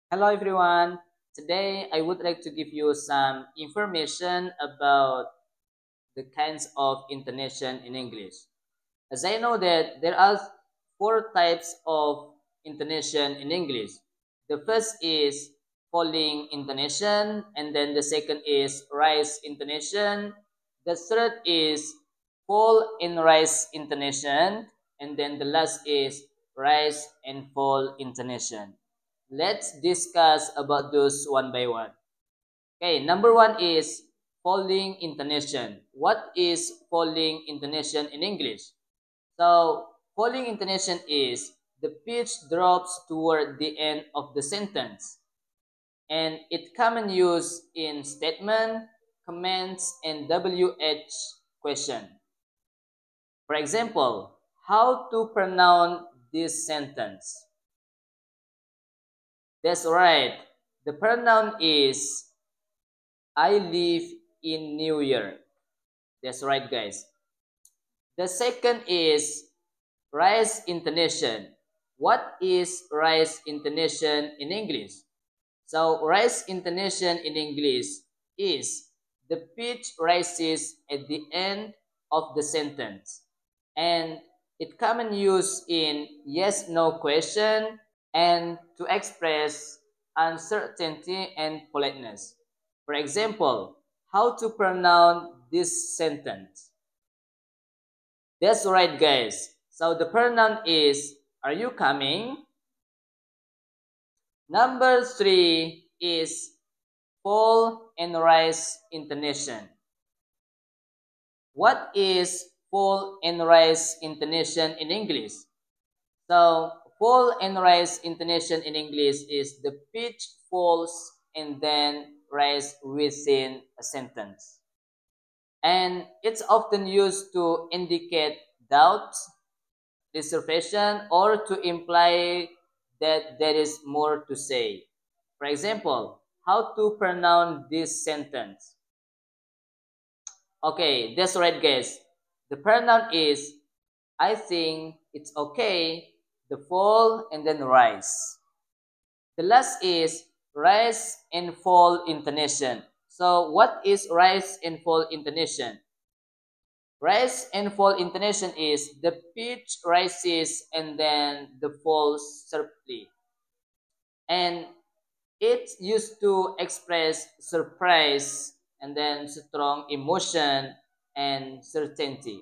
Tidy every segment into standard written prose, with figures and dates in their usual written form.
Hello everyone. Today I would like to give you some information about the kinds of intonation in English. As I know that there are four types of intonation in English. The first is falling intonation, and then the second is rise intonation. The third is fall and rise intonation, and then the last is rise and fall intonation. Let's discuss about those one by one. Okay, number one is falling intonation. What is falling intonation in English? So, falling intonation is the pitch drops toward the end of the sentence, and it common use in statement, comments, and WH question. For example, how to pronounce this sentence? That's right. The pronoun is I live in New York. That's right, guys. The second is rise intonation. What is rise intonation in English? So, rise intonation in English is the pitch rises at the end of the sentence, and it common use in yes no question and to express uncertainty and politeness. For example, how to pronounce this sentence? That's right, guys. So the pronoun is are you coming? Number three is fall and rise intonation. What is fall and rise intonation in English? So, fall and rise intonation in English is the pitch falls and then rise within a sentence. And it's often used to indicate doubt, reservation, or to imply that there is more to say. For example, how to pronounce this sentence? Okay, that's right, guys. The pronoun is I think it's okay, the fall and then rise. The last is rise and fall intonation. So what is rise and fall intonation? Rise and fall intonation is the pitch rises and then the falls sharply. And it's used to express surprise and then strong emotion and certainty.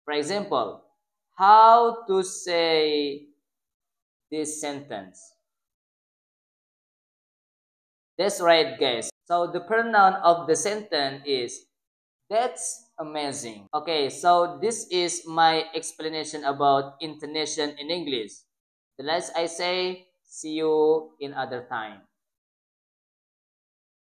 For example, how to say this sentence? That's right, guys. So the pronoun of the sentence is that's amazing. Okay, so this is my explanation about intonation in English. The less I say, see you in other time.